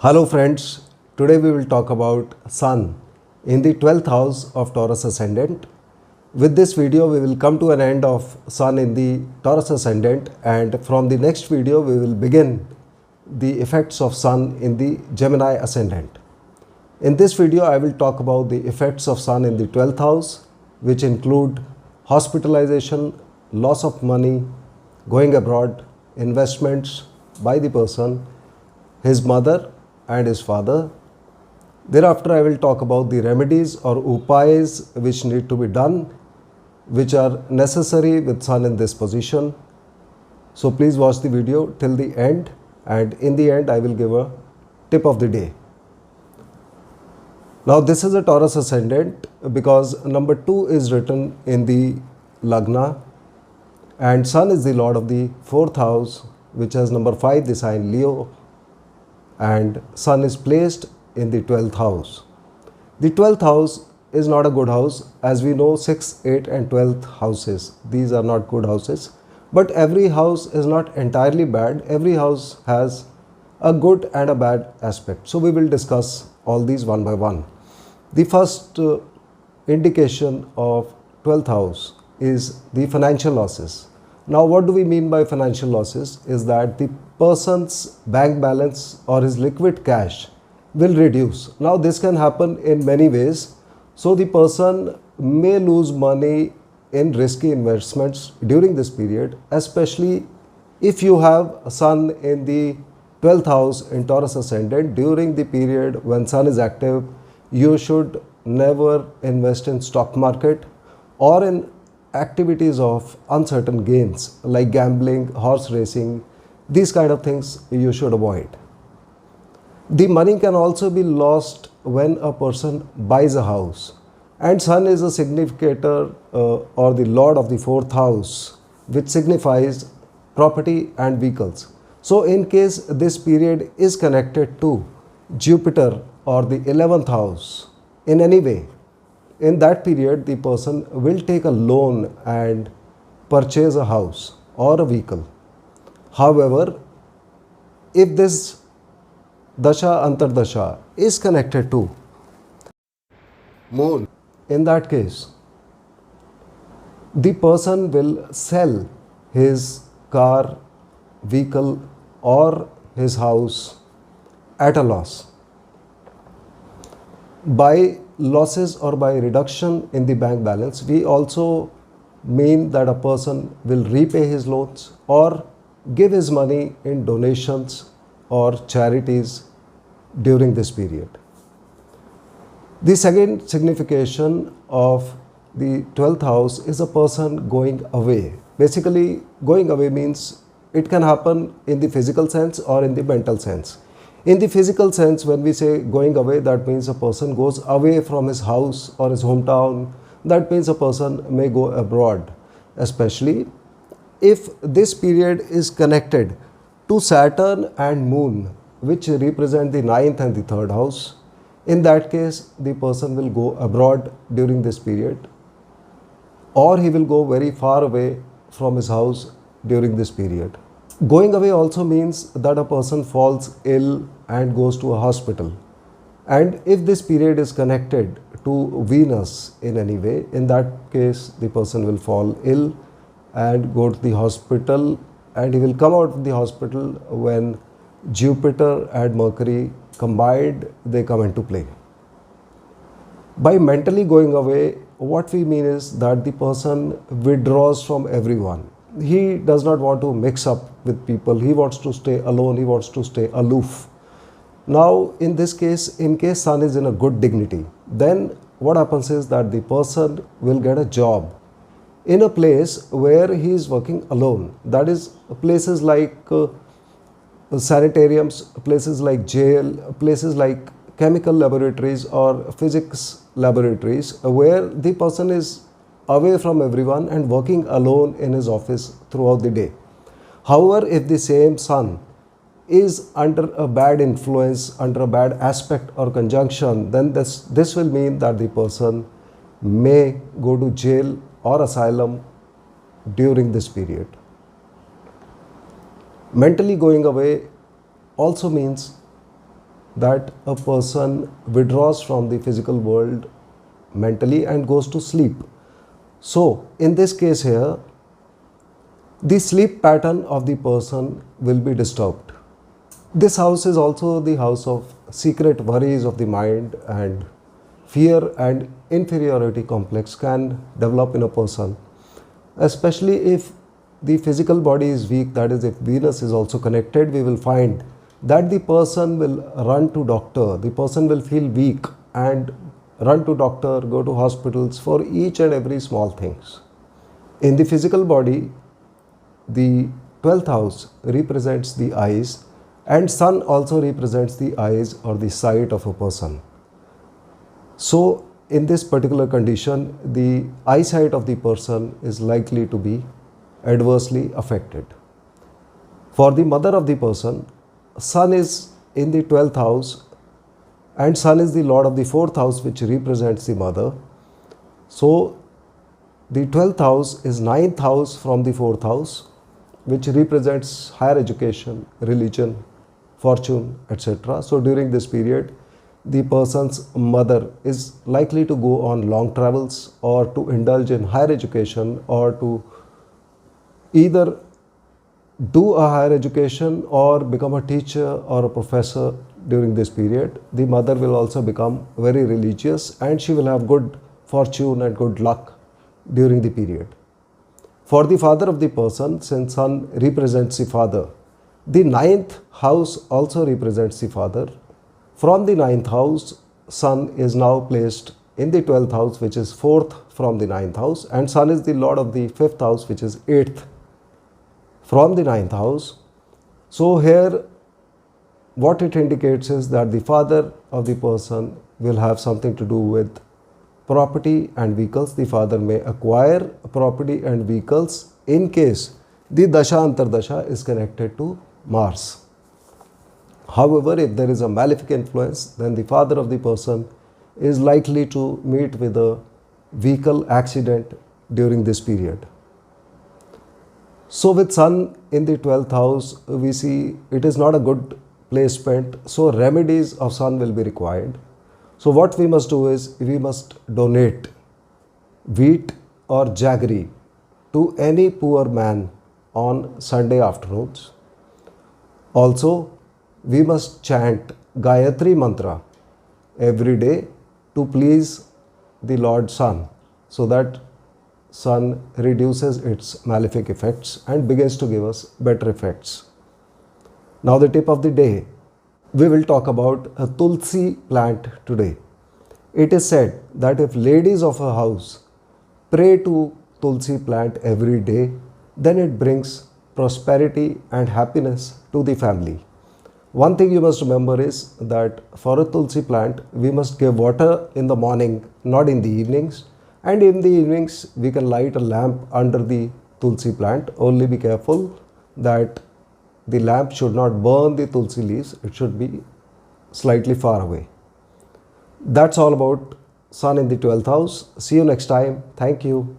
Hello friends, today we will talk about Sun in the 12th house of Taurus Ascendant. With this video we will come to an end of Sun in the Taurus Ascendant, and from the next video we will begin the effects of Sun in the Gemini Ascendant. In this video I will talk about the effects of Sun in the 12th house, which include hospitalization, loss of money, going abroad, investments by the person, his mother and his father. Thereafter I will talk about the remedies or upayas which need to be done, which are necessary with Sun in this position. So please watch the video till the end, and in the end I will give a tip of the day. Now this is a Taurus Ascendant because number 2 is written in the Lagna, and Sun is the lord of the 4th house, which has number 5, the sign Leo, and Sun is placed in the 12th house. The 12th house is not a good house. As we know, 6, 8 and 12th houses, these are not good houses. But every house is not entirely bad. Every house has a good and a bad aspect. So we will discuss all these one by one. The first indication of 12th house is the financial losses. Now what do we mean by financial losses is that the person's bank balance or his liquid cash will reduce. Now this can happen in many ways. So the person may lose money in risky investments during this period, especially if you have Sun in the 12th house in Taurus Ascendant. During the period when Sun is active, you should never invest in stock market or in activities of uncertain gains like gambling, horse racing. These kind of things you should avoid. The money can also be lost when a person buys a house, and Sun is a significator or the lord of the 4th house, which signifies property and vehicles. So in case this period is connected to Jupiter or the 11th house in any way, in that period the person will take a loan and purchase a house or a vehicle. However, if this Dasha Antardasha is connected to Moon, in that case the person will sell his car, vehicle or his house at a loss. By losses or by reduction in the bank balance, we also mean that a person will repay his loans or give his money in donations or charities during this period. The second signification of the 12th house is a person going away. Basically, going away means it can happen in the physical sense or in the mental sense. In the physical sense, when we say going away, that means a person goes away from his house or his hometown. That means a person may go abroad, especially if this period is connected to Saturn and Moon, which represent the 9th and the 3rd house. In that case, the person will go abroad during this period, or he will go very far away from his house during this period. Going away also means that a person falls ill and goes to a hospital. And if this period is connected to Venus in any way, in that case the person will fall ill and go to the hospital, and he will come out of the hospital when Jupiter and Mercury combined, they come into play. By mentally going away, what we mean is that the person withdraws from everyone. He does not want to mix up with people. He wants to stay alone. He wants to stay aloof. Now, in this case, in case Sun is in a good dignity, then what happens is that the person will get a job in a place where he is working alone. That is, places like sanitariums, places like jail, places like chemical laboratories or physics laboratories, where the person is away from everyone and working alone in his office throughout the day. However, if the same Sun is under a bad influence, under a bad aspect or conjunction, then this will mean that the person may go to jail or asylum during this period. Mentally going away also means that a person withdraws from the physical world mentally and goes to sleep. So, in this case here, the sleep pattern of the person will be disturbed. This house is also the house of secret worries of the mind, and fear and inferiority complex can develop in a person, especially if the physical body is weak. That is, if Venus is also connected, we will find that the person will run to doctor, the person will feel weak and run to doctor, go to hospitals for each and every small things. In the physical body, the 12th house represents the eyes, and sun also represents the eyes or the sight of a person. So in this particular condition, the eyesight of the person is likely to be adversely affected. For the mother of the person, sun is in the 12th house, and sun is the lord of the 4th house, which represents the mother. So the 12th house is 9th house from the 4th house, which represents higher education, religion, fortune, etc. So during this period, the person's mother is likely to go on long travels or to indulge in higher education, or to either do a higher education or become a teacher or a professor. During this period, the mother will also become very religious, and she will have good fortune and good luck during the period. For the father of the person, since sun represents the father, the 9th house also represents the father. From the 9th house, sun is now placed in the 12th house, which is 4th from the 9th house, and sun is the lord of the 5th house, which is 8th from the 9th house. So here what it indicates is that the father of the person will have something to do with property and vehicles. The father may acquire property and vehicles in case the dasha antardasha is connected to Mars. However, if there is a malefic influence, then the father of the person is likely to meet with a vehicle accident during this period. So with sun in the 12th house, we see it is not a good placement, so remedies of sun will be required. So what we must do is, we must donate wheat or jaggery to any poor man on Sunday afternoons. Also, we must chant Gayatri mantra every day to please the Lord Sun, so that sun reduces its malefic effects and begins to give us better effects. Now the tip of the day, we will talk about a tulsi plant today. It is said that if ladies of a house pray to tulsi plant every day, then it brings prosperity and happiness to the family. One thing you must remember is that for a tulsi plant, we must give water in the morning, not in the evenings. And in the evenings, we can light a lamp under the tulsi plant. Only be careful that the lamp should not burn the tulsi leaves. It should be slightly far away. That's all about sun in the 12th house. See you next time. Thank you.